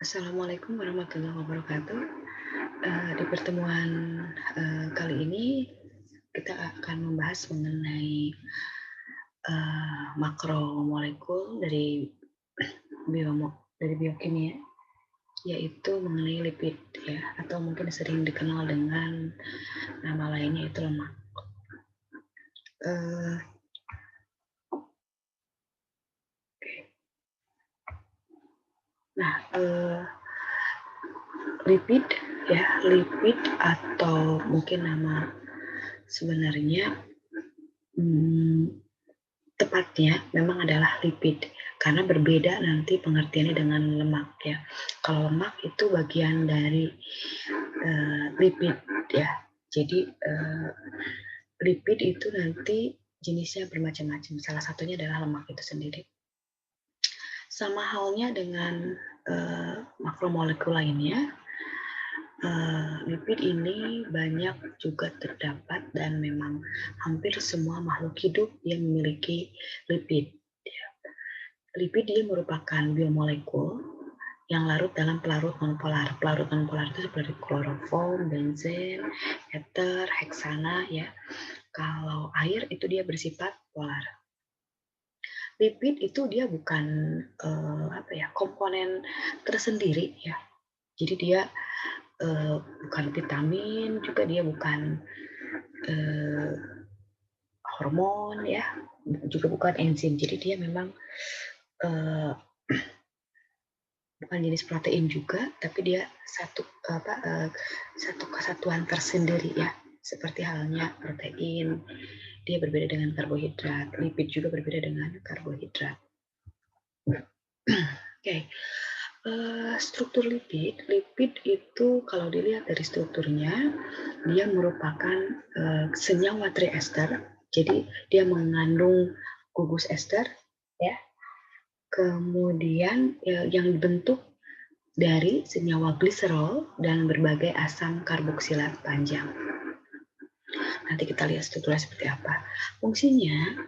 Assalamualaikum warahmatullahi wabarakatuh. Di pertemuan kali ini kita akan membahas mengenai makromolekul dari biokimia, yaitu mengenai lipid ya, atau mungkin sering dikenal dengan nama lainnya itu lemak. Eh, nah, lipid lipid atau mungkin nama sebenarnya tepatnya memang adalah lipid, karena berbeda nanti pengertiannya dengan lemak ya. Kalau lemak itu bagian dari lipid ya. Jadi lipid itu nanti jenisnya bermacam-macam. Salah satunya adalah lemak itu sendiri. Sama halnya dengan makromolekul lainnya, lipid ini banyak juga terdapat dan memang hampir semua makhluk hidup yang memiliki lipid. Lipid dia merupakan biomolekul yang larut dalam pelarut nonpolar. Pelarut nonpolar itu seperti kloroform, benzen, ether, heksana ya. Kalau air itu dia bersifat polar. Lipid itu dia bukan komponen tersendiri ya. Jadi dia bukan vitamin, juga dia bukan hormon ya, juga bukan enzim. Jadi dia memang bukan jenis protein juga, tapi dia satu kesatuan tersendiri ya. Seperti halnya protein, dia berbeda dengan karbohidrat. Lipid juga berbeda dengan karbohidrat. Oke. Struktur lipid itu kalau dilihat dari strukturnya, dia merupakan senyawa triester. Jadi dia mengandung gugus ester ya. Kemudian yang dibentuk dari senyawa gliserol dan berbagai asam karboksilat panjang. Nanti kita lihat strukturnya seperti apa. Fungsinya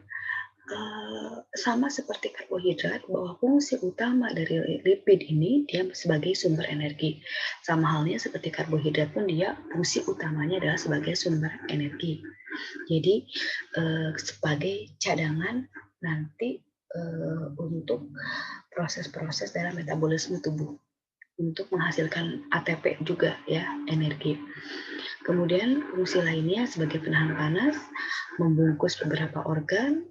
sama seperti karbohidrat, bahwa fungsi utama dari lipid ini dia sebagai sumber energi. Sama halnya seperti karbohidrat pun dia fungsi utamanya adalah sebagai sumber energi. Jadi sebagai cadangan nanti untuk proses-proses dalam metabolisme tubuh untuk menghasilkan ATP juga ya, energi. Kemudian fungsi lainnya sebagai penahan panas, membungkus beberapa organ.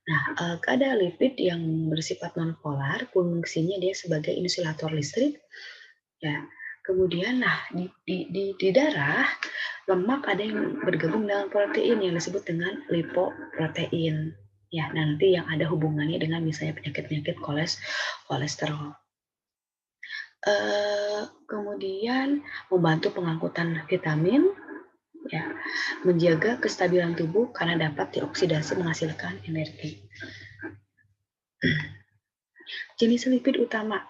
Nah, ada lipid yang bersifat nonpolar, fungsinya dia sebagai insulator listrik. Ya, kemudian di darah lemak ada yang bergabung dengan protein yang disebut dengan lipoprotein. Ya, nanti yang ada hubungannya dengan misalnya penyakit-penyakit kolesterol. Kemudian membantu pengangkutan vitamin, ya, menjaga kestabilan tubuh karena dapat dioksidasi menghasilkan energi. Jenis lipid utama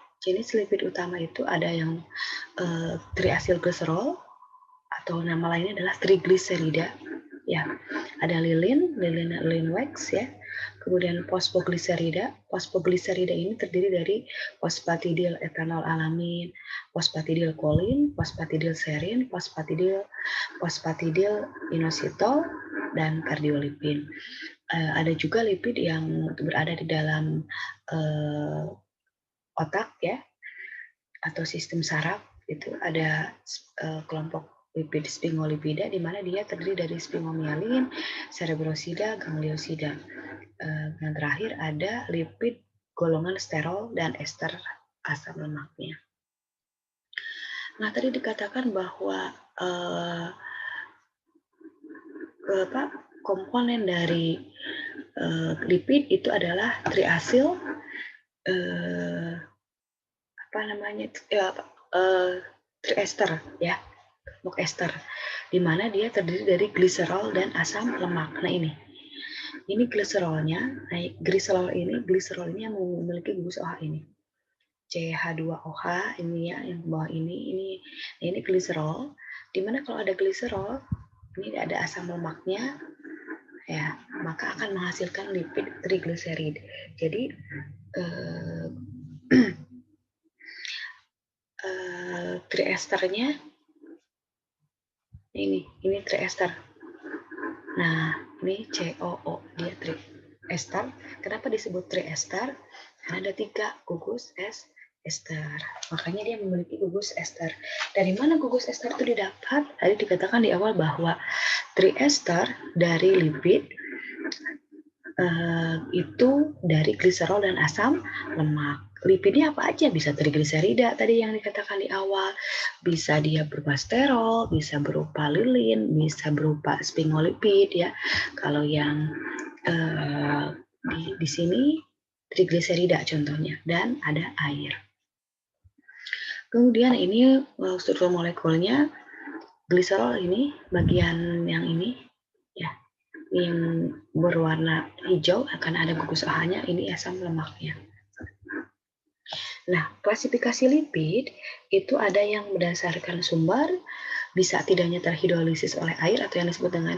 itu ada yang triacylglycerol atau nama lainnya adalah trigliserida. Ya, ada lilin wax ya. Kemudian fosfogliserida. Fosfogliserida ini terdiri dari fosfatidil etanol alamin, fosfatidil kolin, fosfatidil serin, fosfatidil inositol, dan kardiolipin. Ada juga lipid yang berada di dalam otak ya, atau sistem saraf. Itu ada kelompok lipid sphingolipida di mana dia terdiri dari sphingomyelin, cerebrosida, gangliosida. Yang terakhir ada lipid golongan sterol dan ester asam lemaknya. Nah, tadi dikatakan bahwa komponen dari lipid itu adalah triasil triester ya, lemak ester, di mana dia terdiri dari gliserol dan asam lemak. Nah ini gliserolnya. Nah gliserol ini yang memiliki gugus OH ini, CH2OH ini ya, yang bawah ini gliserol. Dimana kalau ada gliserol, ini ada asam lemaknya, ya, maka akan menghasilkan lipid trigliserid. Jadi triesternya ini triester. Nah, ini COO, dia triester. Kenapa disebut triester? Karena ada 3 gugus ester. Makanya dia memiliki gugus ester. Dari mana gugus ester itu didapat? Tadi dikatakan di awal bahwa triester dari lipid itu dari gliserol dan asam lemak. Lipidnya apa aja? Bisa trigliserida tadi yang dikatakan di awal, bisa dia berupa sterol, bisa berupa lilin, bisa berupa sphingolipid ya. Kalau yang di sini trigliserida contohnya, dan ada air. Kemudian ini struktur molekulnya, gliserol ini bagian yang ini ya, yang berwarna hijau akan ada gugus OH-nya, ini asam lemaknya. Nah, klasifikasi lipid itu ada yang berdasarkan sumber, bisa tidaknya terhidrolisis oleh air atau yang disebut dengan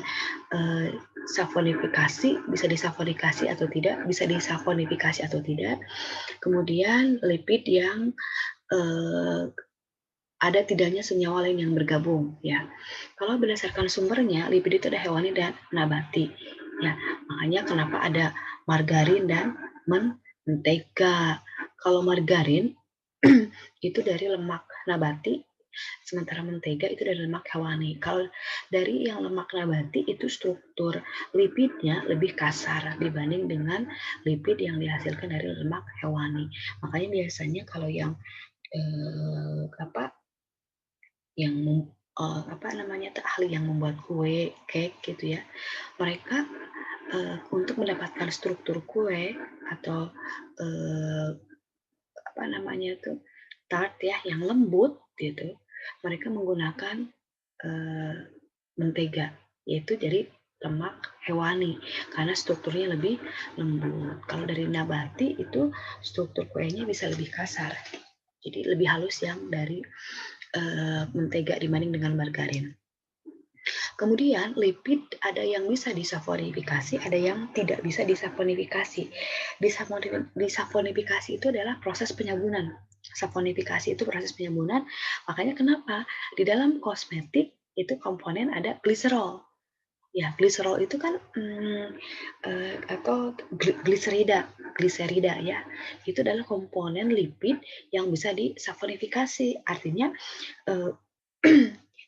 saponifikasi, bisa disaponifikasi atau tidak, bisa disaponifikasi atau tidak. Kemudian lipid yang ada tidaknya senyawa lain yang bergabung ya. Kalau berdasarkan sumbernya, lipid itu ada hewani dan nabati ya. Makanya kenapa ada margarin dan mentega. Kalau margarin itu dari lemak nabati, sementara mentega itu dari lemak hewani. Kalau dari yang lemak nabati itu struktur lipidnya lebih kasar dibanding dengan lipid yang dihasilkan dari lemak hewani. Makanya biasanya kalau yang ahli yang membuat kue, cake gitu ya, mereka untuk mendapatkan struktur kue atau tart ya yang lembut gitu, mereka menggunakan mentega, yaitu dari lemak hewani karena strukturnya lebih lembut. Kalau dari nabati itu struktur kuenya bisa lebih kasar, jadi lebih halus yang dari mentega dibanding dengan margarin. Kemudian lipid ada yang bisa disaponifikasi, ada yang tidak bisa disaponifikasi. Disaponifikasi itu adalah proses penyabunan. Saponifikasi itu proses penyabunan. Makanya kenapa di dalam kosmetik itu komponen ada gliserol. Ya, gliserol itu kan atau gliserida ya. Itu adalah komponen lipid yang bisa disaponifikasi. Artinya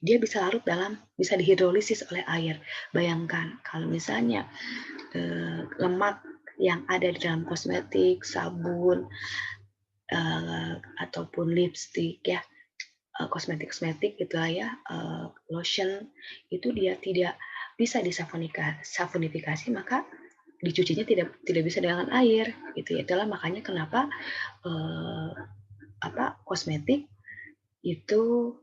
dia bisa larut bisa dihidrolisis oleh air. Bayangkan kalau misalnya lemak yang ada di dalam kosmetik, sabun, ataupun lipstick ya, kosmetik gitu ya, lotion, itu dia tidak bisa disaponifikasi, maka dicucinya tidak bisa dengan air gitu ya. Itulah makanya kenapa kosmetik itu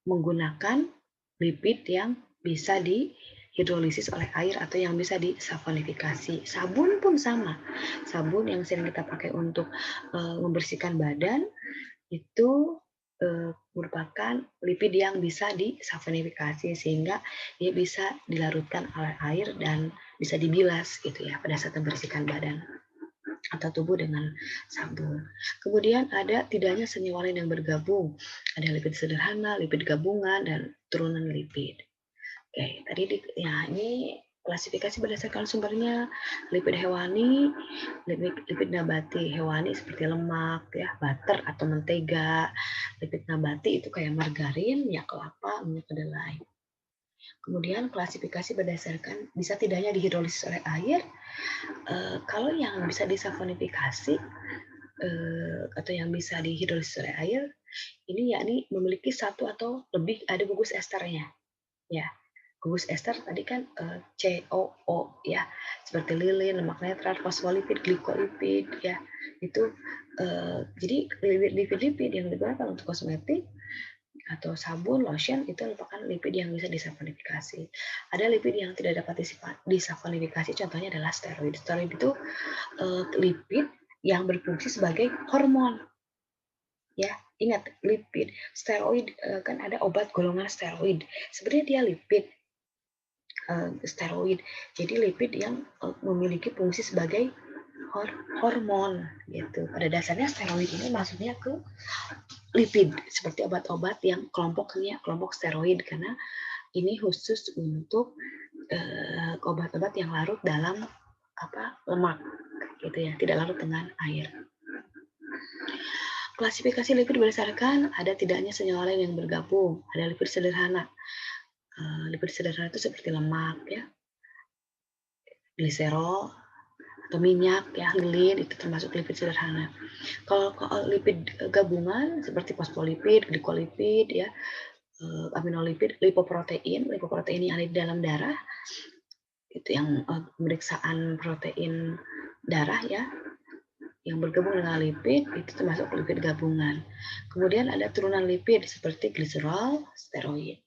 menggunakan lipid yang bisa dihidrolisis oleh air atau yang bisa disaponifikasi. Sabun pun sama. Sabun yang sering kita pakai untuk membersihkan badan itu merupakan lipid yang bisa disaponifikasi sehingga dia bisa dilarutkan oleh air dan bisa dibilas gitu ya pada saat membersihkan badan atau tubuh dengan sabun. Kemudian ada tidaknya senyawa lain yang bergabung. Ada lipid sederhana, lipid gabungan, dan turunan lipid. Oke, tadi ini klasifikasi berdasarkan sumbernya. Lipid hewani, lipid nabati hewani seperti lemak, ya, butter atau mentega. Lipid nabati itu kayak margarin, minyak kelapa, minyak kedelai. Kemudian klasifikasi berdasarkan bisa tidaknya dihidrolisis oleh air. Kalau yang bisa disaponifikasi atau yang bisa dihidrolisis oleh air, ini yakni memiliki satu atau lebih ada gugus esternya. Ya, gugus ester tadi kan COO ya, seperti lilin, lemak netral, fosfolipid, glikolipid ya. Itu jadi lipid-lipid yang digunakan untuk kosmetik atau sabun, lotion itu merupakan lipid yang bisa disaponifikasi. Ada lipid yang tidak dapat disaponifikasi, contohnya adalah steroid. Steroid itu lipid yang berfungsi sebagai hormon. Ya, ingat lipid, steroid kan ada obat golongan steroid. Sebenarnya dia lipid steroid. Jadi lipid yang memiliki fungsi sebagai hormon gitu. Pada dasarnya steroid ini maksudnya ke lipid seperti obat-obat yang kelompok steroid, karena ini khusus untuk obat-obat yang larut dalam lemak gitu ya, tidak larut dengan air. Klasifikasi lipid berdasarkan ada tidaknya senyawa lain yang bergabung. Ada lipid sederhana. Lipid sederhana itu seperti lemak ya, gliserol atau minyak ya, lilin, itu termasuk lipid sederhana. Kalau lipid gabungan seperti fosfolipid, glikolipid ya, aminolipid, lipoprotein yang ada di dalam darah, itu yang pemeriksaan protein darah ya, yang bergabung dengan lipid, itu termasuk lipid gabungan. Kemudian ada turunan lipid seperti gliserol, steroid.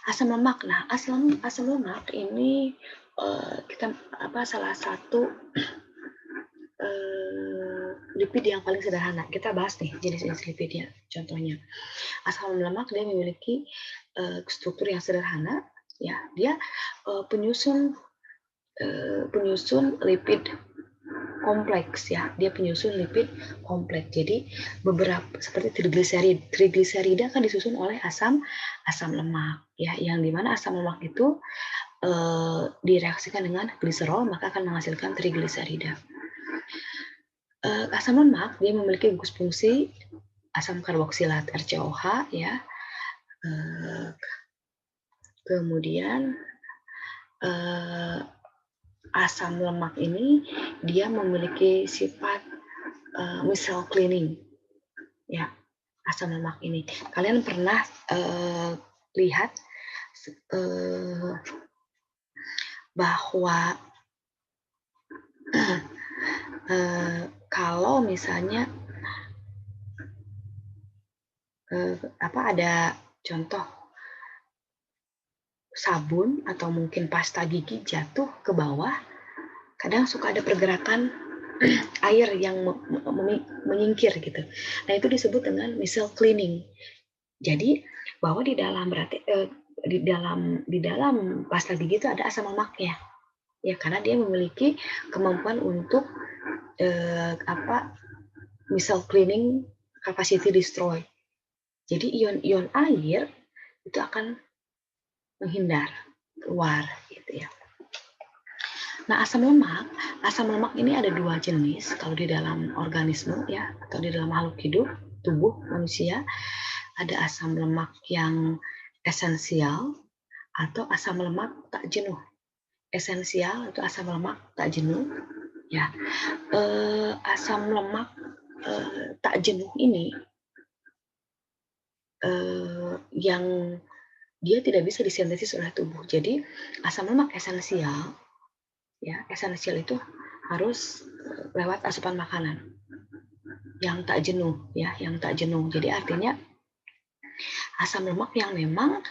Asam lemak. Nah, asam lemak ini salah satu lipid yang paling sederhana. Kita bahas nih jenis-jenis lipidnya. Contohnya, asam lemak dia memiliki struktur yang sederhana, ya. Dia penyusun lipid kompleks ya. Dia penyusun lipid kompleks. Jadi beberapa seperti trigliserida kan disusun oleh asam lemak ya, yang dimana asam lemak itu direaksikan dengan gliserol maka akan menghasilkan trigliserida. Asam lemak dia memiliki gugus fungsi asam karboksilat RCOH ya. Kemudian asam lemak ini dia memiliki sifat misal cleaning ya. Asam lemak ini kalian pernah lihat bahwa kalau misalnya ada contoh sabun atau mungkin pasta gigi jatuh ke bawah, kadang suka ada pergerakan air yang menyingkir gitu. Nah, itu disebut dengan micelle cleaning. Jadi bahwa di dalam pasta gigi itu ada asam lemaknya. Ya, karena dia memiliki kemampuan untuk micelle cleaning capacity destroy. Jadi ion-ion air itu akan menghindar keluar gitu ya. Nah, asam lemak ini ada dua jenis kalau di dalam organisme ya, atau di dalam makhluk hidup tubuh manusia. Ada asam lemak yang esensial atau asam lemak tak jenuh. Esensial itu asam lemak tak jenuh ya. Asam lemak tak jenuh ini yang dia tidak bisa disintesis oleh tubuh. Jadi asam lemak esensial ya, esensial itu harus lewat asupan makanan yang tak jenuh ya, yang tak jenuh. Jadi artinya asam lemak yang memang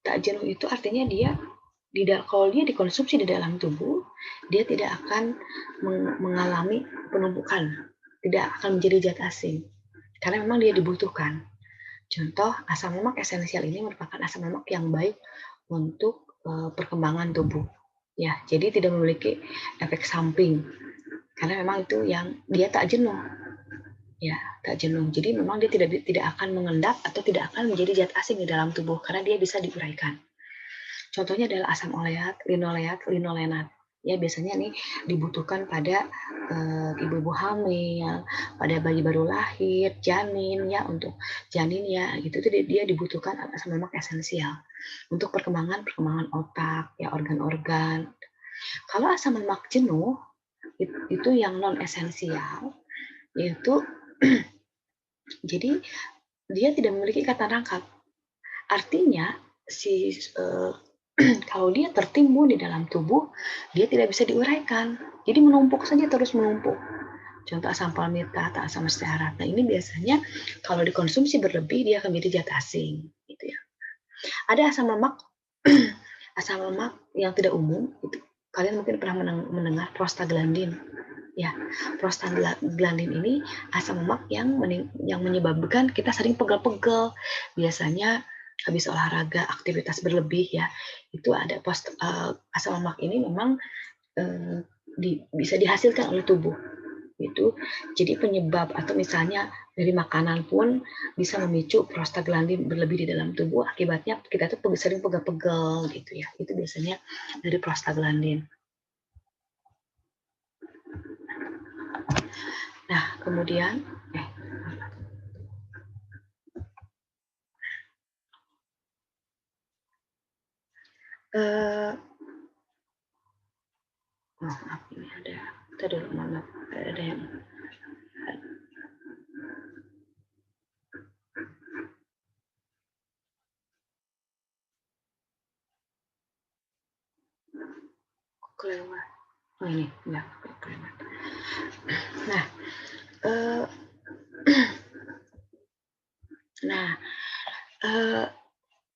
tak jenuh itu artinya dia kalau dia dikonsumsi di dalam tubuh, dia tidak akan mengalami penumpukan, tidak akan menjadi zat asing karena memang dia dibutuhkan. Contoh asam lemak esensial ini merupakan asam lemak yang baik untuk perkembangan tubuh. Ya, jadi tidak memiliki efek samping karena memang itu yang dia tak jenuh. Ya, tak jenuh. Jadi memang dia tidak akan mengendap atau tidak akan menjadi zat asing di dalam tubuh karena dia bisa diuraikan. Contohnya adalah asam oleat, linoleat, linolenat. Ya, biasanya nih dibutuhkan pada ibu-ibu hamil, pada bayi baru lahir, janin ya, untuk janin ya, gitu itu dia dibutuhkan asam lemak esensial untuk perkembangan otak ya, organ-organ. Kalau asam lemak jenuh itu yang non esensial, yaitu jadi dia tidak memiliki ikatan rangkap. Artinya kalau dia tertimbun di dalam tubuh, dia tidak bisa diuraikan. Jadi menumpuk saja, terus menumpuk. Contoh asam palmitat atau asam stearat. Nah, ini biasanya kalau dikonsumsi berlebih dia akan menjadi zat asing, gitu ya. Ada asam lemak yang tidak umum, gitu. Kalian mungkin pernah mendengar prostaglandin. Ya, prostaglandin ini asam lemak yang menyebabkan kita sering pegel-pegel. Biasanya habis olahraga, aktivitas berlebih ya, itu ada asam lemak ini memang bisa dihasilkan oleh tubuh Itu jadi penyebab, atau misalnya dari makanan pun bisa memicu prostaglandin berlebih di dalam tubuh, akibatnya kita tuh sering pegel-pegel gitu ya. Itu biasanya dari prostaglandin. Nah, kemudian maaf, ini ada, kita dulu, maaf, ada yang kelewat. Oh ini, enggak kelewat. Nah,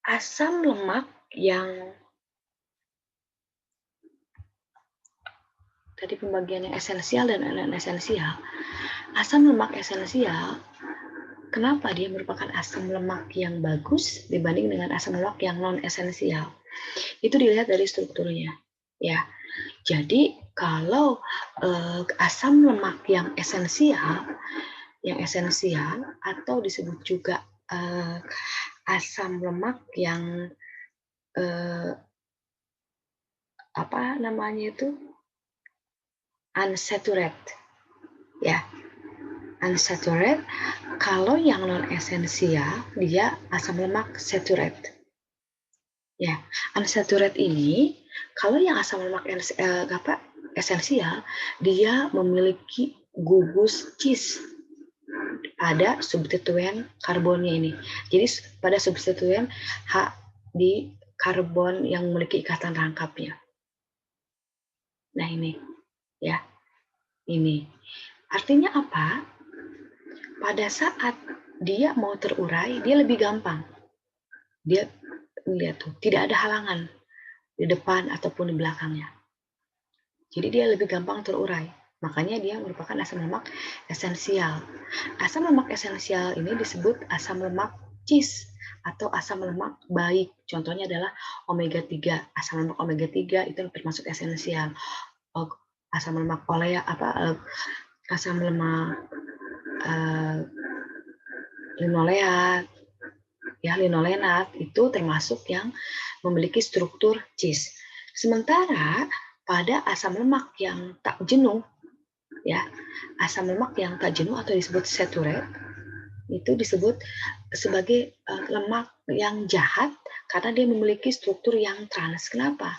asam lemak yang tadi pembagian yang esensial dan non-esensial. Asam lemak esensial, kenapa dia merupakan asam lemak yang bagus dibanding dengan asam lemak yang non-esensial? Itu dilihat dari strukturnya, ya. Jadi kalau asam lemak yang esensial atau disebut juga asam lemak yang apa namanya itu, unsaturated, ya, unsaturated. Kalau yang non esensial dia asam lemak saturated, ya. Unsaturated ini kalau yang asam lemak esensial dia memiliki gugus cis pada substituen karbonnya ini. Jadi pada substituen H di karbon yang memiliki ikatan rangkapnya. Nah ini, ya, ini. Artinya apa? Pada saat dia mau terurai, dia lebih gampang. Dia, lihat tuh, tidak ada halangan di depan ataupun di belakangnya. Jadi dia lebih gampang terurai. Makanya dia merupakan asam lemak esensial. Asam lemak esensial ini disebut asam lemak cis atau asam lemak baik. Contohnya adalah omega 3. Asam lemak omega 3 itu termasuk esensial. Asam lemak asam lemak linoleat, ya, linolenat itu termasuk yang memiliki struktur cis. Sementara pada asam lemak yang tak jenuh, ya, asam lemak yang tak jenuh atau disebut saturate itu disebut sebagai lemak yang jahat karena dia memiliki struktur yang trans. Kenapa?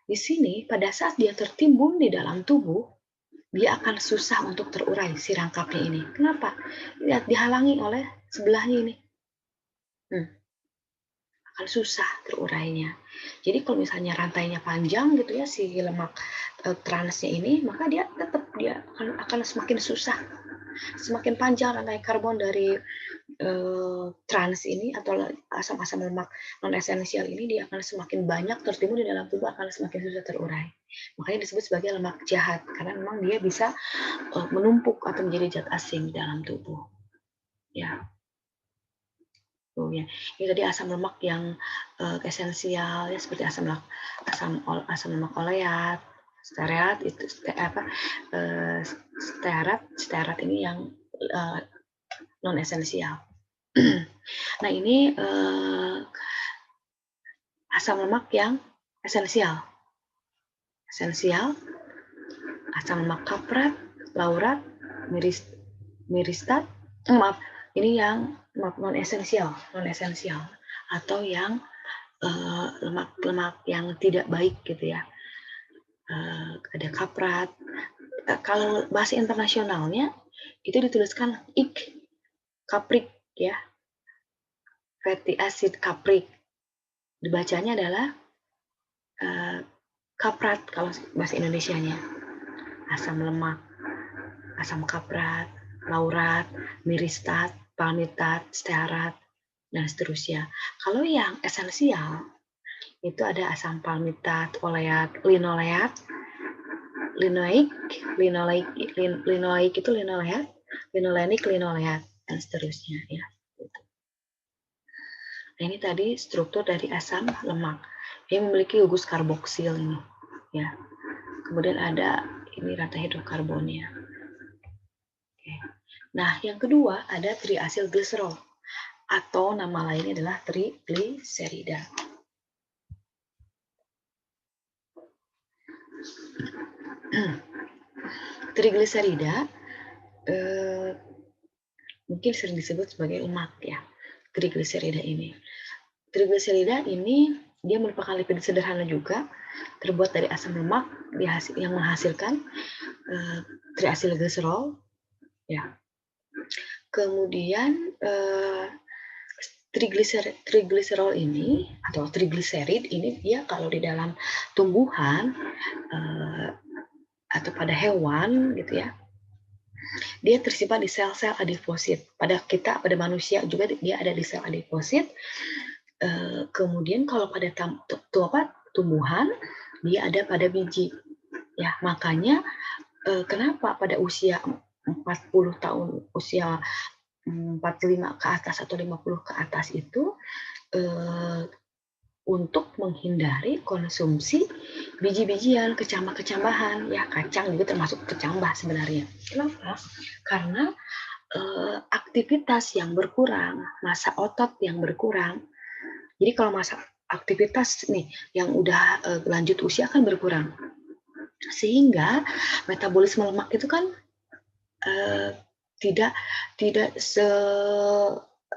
Di sini pada saat dia tertimbun di dalam tubuh, dia akan susah untuk terurai si rangkapnya ini. Kenapa? Lihat, dihalangi oleh sebelahnya ini. Akan susah terurainya. Jadi kalau misalnya rantainya panjang gitu ya, si lemak transnya ini, maka dia tetap akan semakin susah. Semakin panjang rantai karbon dari trans ini atau asam-asam lemak non esensial ini, dia akan semakin banyak tertimbun di dalam tubuh, akan semakin susah terurai. Makanya disebut sebagai lemak jahat karena memang dia bisa menumpuk atau menjadi zat asing di dalam tubuh. Ya. Ya. Ini tadi asam lemak yang esensial ya, seperti asam lemak oleat, stearat itu stearat ini yang non esensial. Nah, ini asam lemak yang esensial. Asam lemak kaprat, laurat, miristat, ini yang non esensial atau yang lemak yang tidak baik gitu ya. Ada kaprat. Kalau bahasa internasionalnya itu dituliskan capric ya, fatty acid capric. Dibacanya adalah kaprat kalau bahasa Indonesianya. Asam lemak, asam kaprat, laurat, miristat, palmitat, stearat, dan seterusnya. Kalau yang esensial itu ada asam palmitat, oleat, linoleat, linoik itu linoleat, linolenik, linoleat, dan seterusnya ya. Nah, ini tadi struktur dari asam lemak. Dia memiliki gugus karboksil ini, ya. Kemudian ada ini rantai hidrokarbonnya. Nah, yang kedua ada triasilgliserol atau nama lainnya adalah trigliserida. Trigliserida mungkin sering disebut sebagai lemak ya. Trigliserida ini. Trigliserida ini dia merupakan lipid sederhana juga, terbuat dari asam lemak yang menghasilkan triasilgliserol ya. Kemudian trigliserol ini atau trigliserid ini dia kalau di dalam tumbuhan atau pada hewan gitu ya, dia tersimpan di sel-sel adiposit. Pada manusia juga dia ada di sel adiposit. Kemudian kalau pada tumbuhan dia ada pada biji. Ya, makanya kenapa pada usia 40 tahun, usia 45 ke atas atau 50 ke atas itu untuk menghindari konsumsi biji-bijian, kecambah-kecambahan, ya kacang juga termasuk kecambah sebenarnya. Kenapa? Karena aktivitas yang berkurang, massa otot yang berkurang. Jadi kalau masa aktivitas nih yang udah lanjut usia kan berkurang, sehingga metabolisme lemak itu kan tidak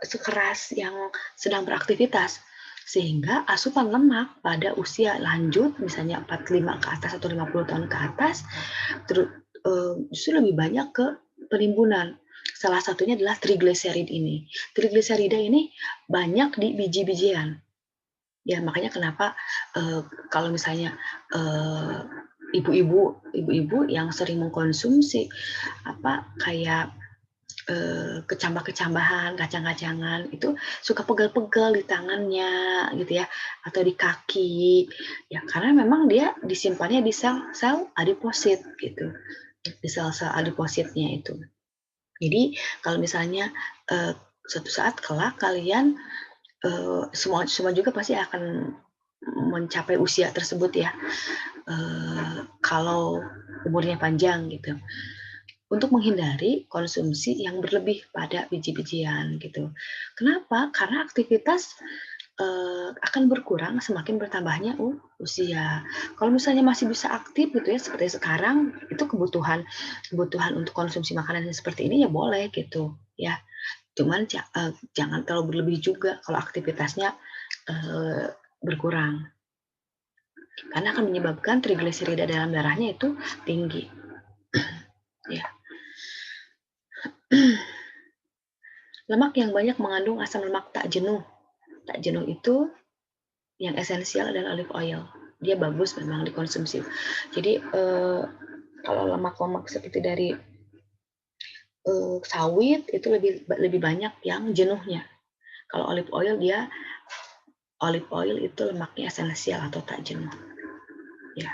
sekeras yang sedang beraktivitas, sehingga asupan lemak pada usia lanjut misalnya 45 ke atas atau 50 tahun ke atas justru lebih banyak ke penimbunan. Salah satunya adalah trigliserid ini. Trigliserida ini banyak di biji-bijian. Ya makanya kenapa kalau misalnya ibu-ibu yang sering mengkonsumsi kayak kecambah-kecambahan, kacang-kacangan itu suka pegel-pegel di tangannya gitu ya, atau di kaki ya, karena memang dia disimpannya di sel-sel adiposit gitu, di sel-sel adipositnya itu. Jadi kalau misalnya suatu saat kelak kalian semua juga pasti akan mencapai usia tersebut ya, kalau umurnya panjang gitu. Untuk menghindari konsumsi yang berlebih pada biji-bijian gitu. Kenapa? Karena aktivitas akan berkurang semakin bertambahnya usia. Kalau misalnya masih bisa aktif gitu ya seperti sekarang, itu kebutuhan untuk konsumsi makanan yang seperti ini ya boleh gitu ya. Cuman jangan terlalu berlebih juga kalau aktivitasnya berkurang. Karena akan menyebabkan trigliserida dalam darahnya itu tinggi. Ya. Lemak yang banyak mengandung asam lemak tak jenuh. Tak jenuh itu yang esensial adalah olive oil. Dia bagus memang dikonsumsi. Jadi kalau lemak-lemak seperti dari sawit itu lebih banyak yang jenuhnya. Kalau olive oil itu lemaknya esensial atau tak jenuh. Ya.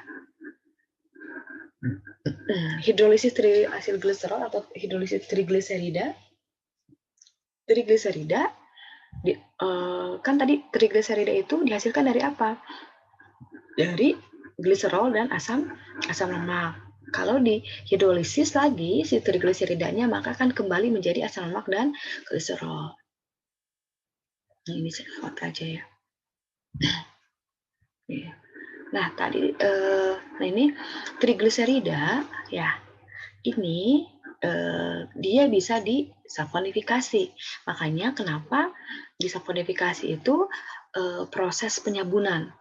Hidrolisis triasilgliserol atau hidrolisis trigliserida. Trigliserida kan tadi trigliserida itu dihasilkan dari apa? Dari gliserol dan asam lemak. Kalau di hidrolisis lagi si trigliseridanya maka akan kembali menjadi asam lemak dan gliserol. Nah, ini saya lewat aja ya. Nah tadi ini trigliserida ya, ini dia bisa disaponifikasi. Makanya kenapa disaponifikasi itu proses penyabunan.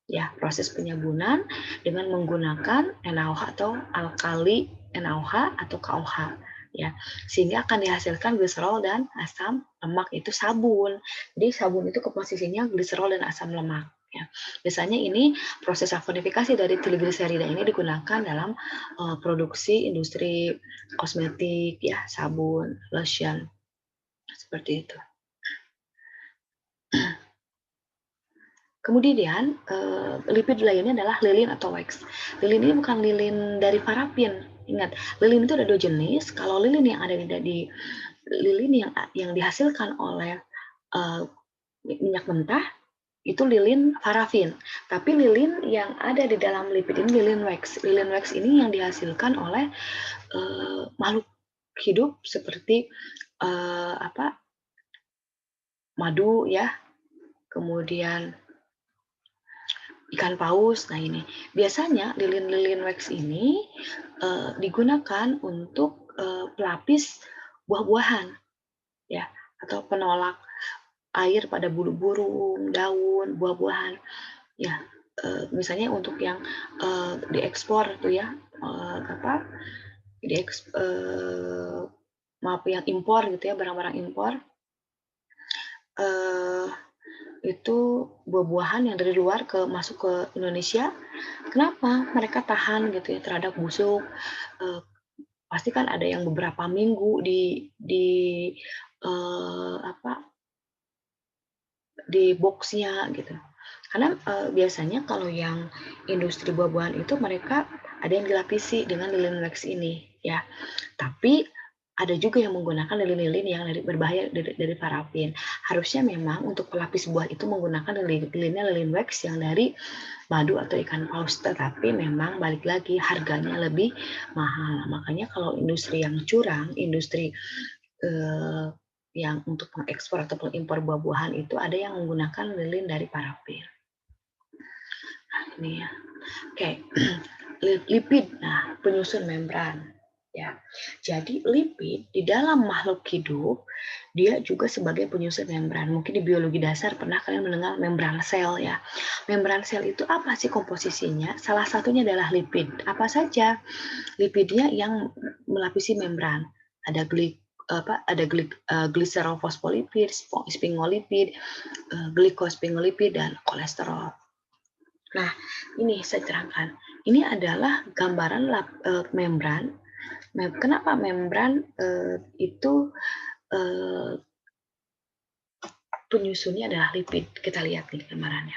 Ya, proses penyabunan dengan menggunakan NaOH atau alkali NaOH atau KOH ya. Sehingga akan dihasilkan gliserol dan asam lemak itu sabun. Jadi sabun itu komposisinya gliserol dan asam lemak ya. Biasanya ini proses saponifikasi dari trigliserida ini digunakan dalam produksi industri kosmetik ya, sabun, lotion. Seperti itu. Kemudian lipid lainnya adalah lilin atau wax. Lilin ini bukan lilin dari parafin. Ingat, lilin itu ada dua jenis. Kalau lilin yang ada di lilin yang dihasilkan oleh minyak mentah itu lilin parafin. Tapi lilin yang ada di dalam lipid ini lilin wax. Lilin wax ini yang dihasilkan oleh makhluk hidup seperti madu ya, kemudian ikan paus. Nah ini biasanya lilin-lilin wax ini digunakan untuk pelapis buah-buahan ya, atau penolak air pada bulu burung, daun, buah-buahan. Ya, misalnya untuk yang diekspor tuh ya, apa maaf yang impor gitu ya, barang-barang impor. eh, itu buah-buahan yang dari luar masuk ke Indonesia. Kenapa mereka tahan gitu ya terhadap busuk? Eh, Pasti kan ada yang beberapa minggu eh, apa di boxnya gitu. Karena biasanya kalau yang industri buah-buahan itu mereka ada yang dilapisi dengan lilin wax ini ya. Tapi ada juga yang menggunakan lilin-lilin yang berbahaya dari parafin. Harusnya memang untuk pelapis buah itu menggunakan lilinnya lilin wax yang dari madu atau ikan paus, tetapi memang balik lagi harganya lebih mahal. Makanya kalau industri yang curang, industri eh, yang untuk mengekspor atau mengimpor buah-buahan itu ada yang menggunakan lilin dari parafin. Nah, ini ya. Oke, lipid. Nah, penyusun membran. Ya, jadi lipid di dalam makhluk hidup dia juga sebagai penyusun membran. Mungkin di biologi dasar pernah kalian mendengar membran sel ya. Membran sel itu apa sih komposisinya? Salah satunya adalah lipid. Apa saja? Lipidnya yang melapisi membran. Ada gliserofosfolipid, sphingolipid, glikosphingolipid dan kolesterol. Nah, ini saya terangkan. Ini adalah gambaran membran. Kenapa membran itu penyusunnya adalah lipid? Kita lihat nih gambarannya.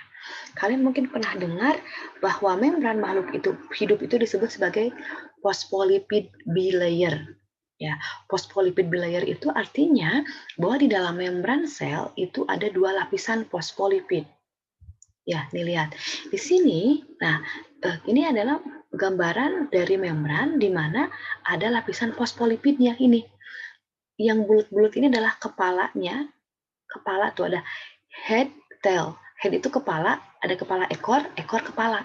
Kalian mungkin pernah dengar bahwa membran makhluk hidup itu disebut sebagai phospholipid bilayer. Ya, phospholipid bilayer itu artinya bahwa di dalam membran sel itu ada 2 lapisan fosfolipid. Ya, nih lihat. Di sini, nah, ini adalah gambaran dari membran di mana ada lapisan fosfolipidnya ini. Yang bulat-bulat ini adalah kepalanya. Kepala tuh ada head, tail. Head itu kepala, ada kepala ekor, ekor kepala.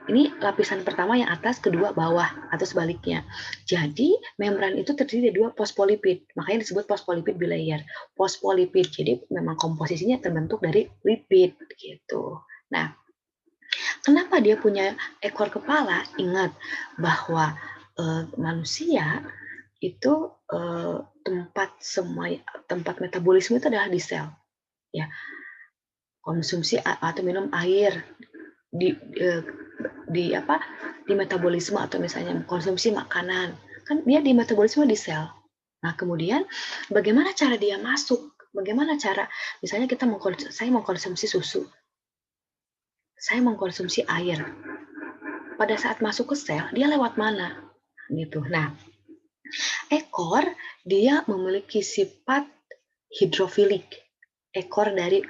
Ini lapisan pertama yang atas, kedua bawah atau sebaliknya. Jadi membran itu terdiri dari 2 fosfolipid, makanya disebut phospholipid bilayer. Fosfolipid, jadi memang komposisinya terbentuk dari lipid gitu. Nah, kenapa dia punya ekor kepala? Ingat bahwa manusia itu tempat metabolisme itu adalah di sel. Ya, konsumsi atau minum air di eh, di apa di metabolisme atau misalnya konsumsi makanan kan dia di metabolisme di sel. Nah kemudian bagaimana cara dia masuk? Bagaimana cara misalnya saya mengkonsumsi susu, saya mengkonsumsi air. Pada saat masuk ke sel dia lewat mana? Gitu. Nah ekor dia memiliki sifat hidrofilik. Ekor dari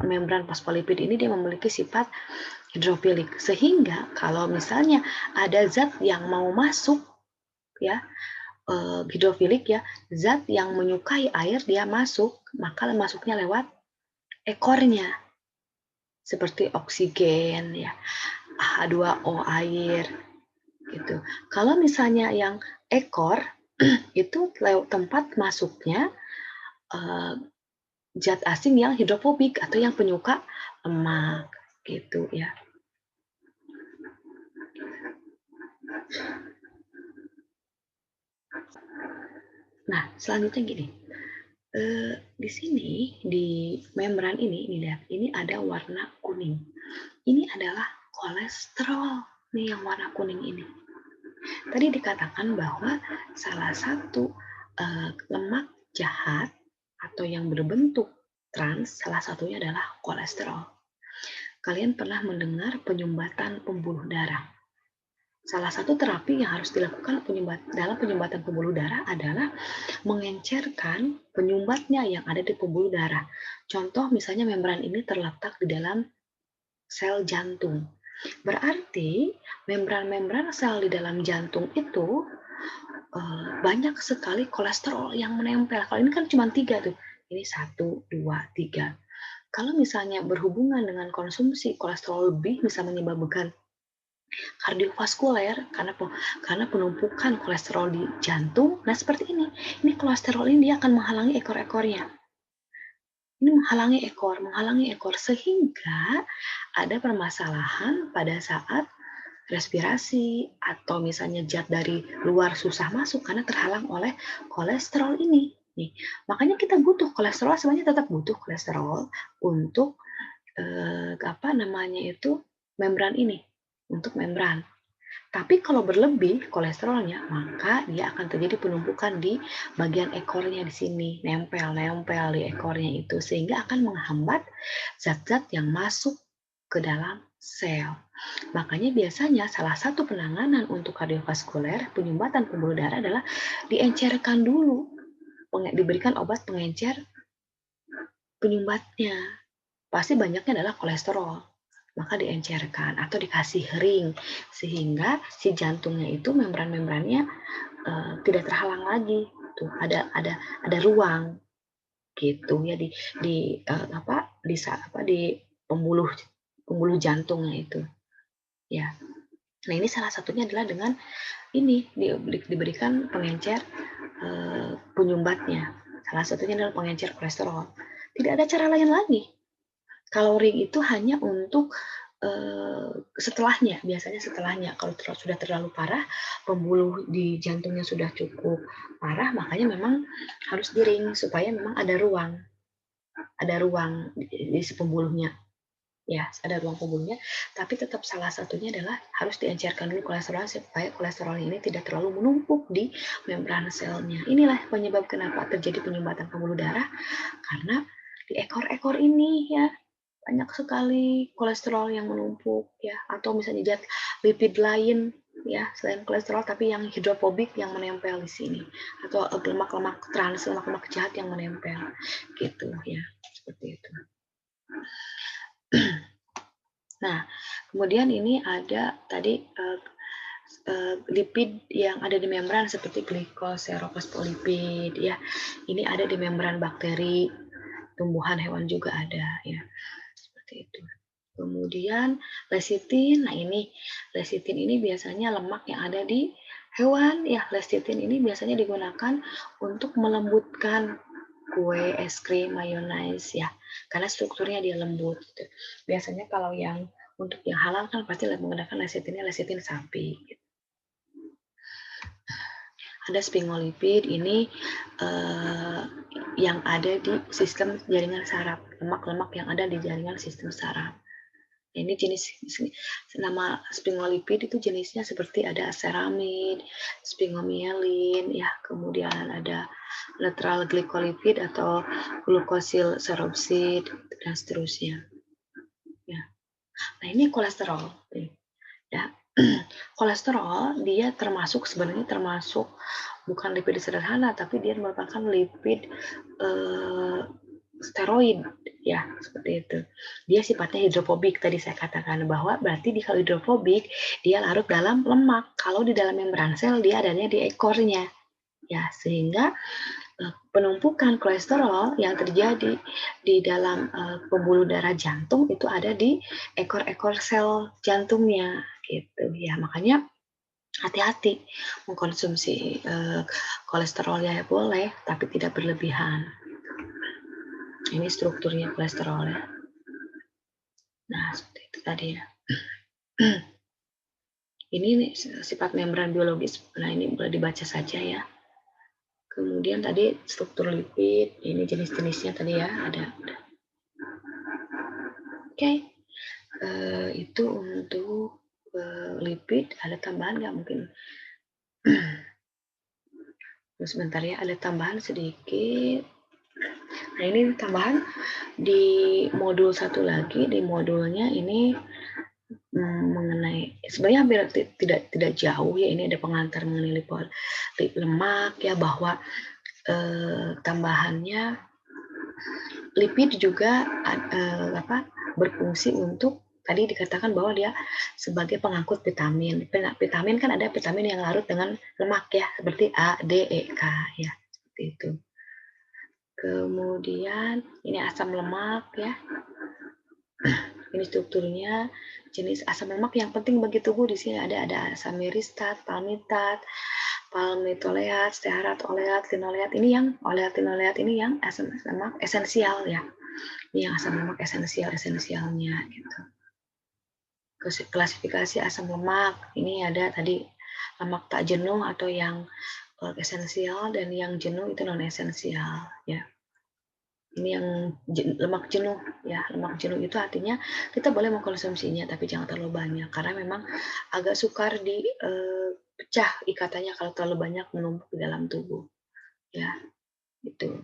membran fosfolipid ini dia memiliki sifat hidrofilik sehingga kalau misalnya ada zat yang mau masuk ya hidrofilik ya zat yang menyukai air dia masuk maka masuknya lewat ekornya seperti oksigen ya H2O air gitu. Kalau misalnya yang ekor itu lewat tempat masuknya zat asing yang hidrofobik atau yang penyuka lemak gitu ya. Nah, selanjutnya gini. Di sini di membran ini lihat, ini ada warna kuning. Ini adalah kolesterol nih yang warna kuning ini. Tadi dikatakan bahwa salah satu lemak jahat atau yang berbentuk trans, salah satunya adalah kolesterol. Kalian pernah mendengar penyumbatan pembuluh darah? Salah satu terapi yang harus dilakukan dalam penyumbatan pembuluh darah adalah mengencerkan penyumbatnya yang ada di pembuluh darah. Contoh misalnya membran ini terletak di dalam sel jantung. Berarti membran-membran sel di dalam jantung itu banyak sekali kolesterol yang menempel. Kalau ini kan cuma 3 tuh. Ini 1, 2, 3. Kalau misalnya berhubungan dengan konsumsi kolesterol lebih bisa menyebabkan kardiovaskuler karena penumpukan kolesterol di jantung. Nah, seperti ini. Ini kolesterol ini dia akan menghalangi ekor-ekornya. Ini menghalangi ekor sehingga ada permasalahan pada saat respirasi atau misalnya zat dari luar susah masuk karena terhalang oleh kolesterol ini. Nih, makanya kita butuh kolesterol, sebenarnya tetap butuh kolesterol untuk membran ini, untuk membran. Tapi kalau berlebih kolesterolnya, maka dia akan terjadi penumpukan di bagian ekornya di sini, nempel di ekornya itu, sehingga akan menghambat zat-zat yang masuk ke dalam sel. Makanya biasanya salah satu penanganan untuk kardiovaskuler, penyumbatan pembuluh darah adalah diencerkan dulu, diberikan obat pengencer penyumbatnya. Pasti banyaknya adalah kolesterol, maka diencerkan atau dikasih ring sehingga si jantungnya itu membran-membrannya tidak terhalang lagi. Tuh ada ruang gitu ya di pembuluh jantungnya itu. Ya. Nah, ini salah satunya adalah dengan ini diberikan pengencer penyumbatnya. Salah satunya adalah pengencer kolesterol. Tidak ada cara lain lagi. Kalau ring itu hanya untuk biasanya setelahnya. Kalau sudah terlalu parah, pembuluh di jantungnya sudah cukup parah, makanya memang harus di-ring supaya memang ada ruang di si pembuluhnya. Ya, ada ruang pembuluhnya, tapi tetap salah satunya adalah harus diencerkan dulu kolesterol supaya kolesterol ini tidak terlalu menumpuk di membran selnya. Inilah penyebab kenapa terjadi penyumbatan pembuluh darah, karena di ekor-ekor ini ya banyak sekali kolesterol yang menumpuk ya, atau misalnya zat lipid lain ya selain kolesterol tapi yang hidrofobik yang menempel di sini, atau lemak-lemak trans, lemak-lemak jahat yang menempel gitu ya, seperti itu. Nah, kemudian ini ada tadi lipid yang ada di membran seperti glikoserofosfolipid ya. Ini ada di membran bakteri, tumbuhan, hewan juga ada ya. Seperti itu. Kemudian lecitin, nah ini lecitin ini biasanya lemak yang ada di hewan ya. Lecitin ini biasanya digunakan untuk melembutkan kue, es krim, mayonaise ya, karena strukturnya dia lembut. Gitu. Biasanya kalau yang untuk yang halal kan pasti menggunakan lecitinnya lecitin sapi. Gitu. Ada sphingolipid ini yang ada di sistem jaringan saraf, lemak-lemak yang ada di jaringan sistem saraf. Ini nama sphingolipid itu jenisnya seperti ada ceramid, sphingomyelin, ya, kemudian ada neutral glycolipid atau glucosyl peroxide dan seterusnya. Ya. Nah, ini kolesterol. Ya. Kolesterol dia sebenarnya termasuk bukan lipid sederhana, tapi dia merupakan lipid steroid ya, seperti itu. Dia sifatnya hidrofobik, tadi saya katakan bahwa berarti kalau hidrofobik dia larut dalam lemak. Kalau di dalam membran sel dia adanya di ekornya. Ya, sehingga penumpukan kolesterol yang terjadi di dalam pembuluh darah jantung itu ada di ekor-ekor sel jantungnya gitu ya. Makanya hati-hati mengkonsumsi kolesterol ya boleh, tapi tidak berlebihan. Ini strukturnya kolesterol ya. Nah, seperti itu tadi ya. Ini sifat membran biologis. Nah, ini boleh dibaca saja ya. Kemudian tadi struktur lipid, ini jenis-jenisnya tadi ya, ada. Oke. Itu untuk lipid, ada tambahan nggak mungkin? Sebentar ya, ada tambahan sedikit. Nah, ini tambahan di modul satu lagi, di modulnya ini mengenai sebenarnya hampir tidak jauh ya, ini ada pengantar mengenai lemak ya, bahwa tambahannya lipid juga berfungsi untuk tadi dikatakan bahwa dia sebagai pengangkut vitamin. Vitamin kan ada vitamin yang larut dengan lemak ya, seperti A, D, E, K ya, seperti itu. Kemudian ini asam lemak ya. Ini strukturnya, jenis asam lemak yang penting bagi tubuh di sini ada asam miristat, palmitat, palmitoleat, stearat, oleat, linoleat. Ini yang oleat, linoleat ini yang asam lemak esensial ya. Ini yang asam lemak esensialnya gitu. Klasifikasi asam lemak ini ada tadi lemak tak jenuh atau yang esensial, dan yang jenuh itu non esensial ya. Ini yang lemak jenuh ya. Lemak jenuh itu artinya kita boleh mengkonsumsinya tapi jangan terlalu banyak, karena memang agak sukar pecah ikatannya kalau terlalu banyak menumpuk di dalam tubuh ya. Itu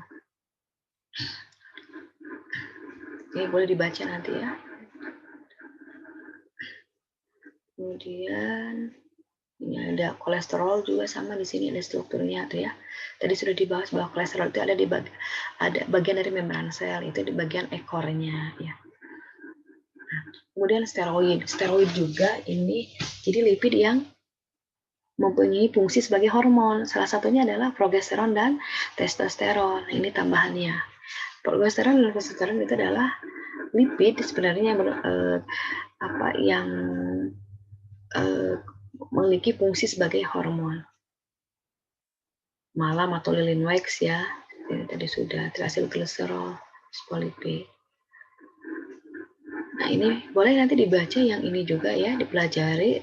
ini boleh dibaca nanti ya. Kemudian ini ada kolesterol juga, sama di sini ada strukturnya tuh ya. Tadi sudah dibahas bahwa kolesterol itu ada ada bagian dari membran sel, itu di bagian ekornya ya. Nah, kemudian steroid juga ini jadi lipid yang mempunyai fungsi sebagai hormon. Salah satunya adalah progesteron dan testosteron. Ini tambahannya. Progesteron dan testosteron itu adalah lipid sebenarnya yang memiliki fungsi sebagai hormon. Malam atau lilin wax ya, ini tadi sudah triacylglycerol, spolipid. Nah ini boleh nanti dibaca yang ini juga ya, dipelajari.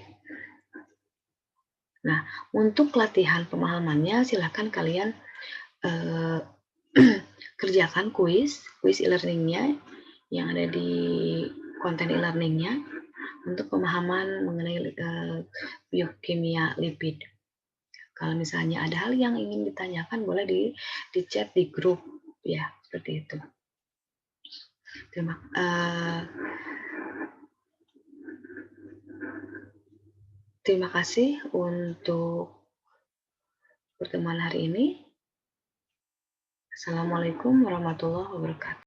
Nah untuk latihan pemahamannya silakan kalian kerjakan kuis e-learningnya yang ada di konten e-learningnya untuk pemahaman mengenai biokimia lipid. Kalau misalnya ada hal yang ingin ditanyakan, boleh di chat di grup ya, seperti itu. Terima kasih untuk pertemuan hari ini. Assalamualaikum warahmatullahi wabarakatuh.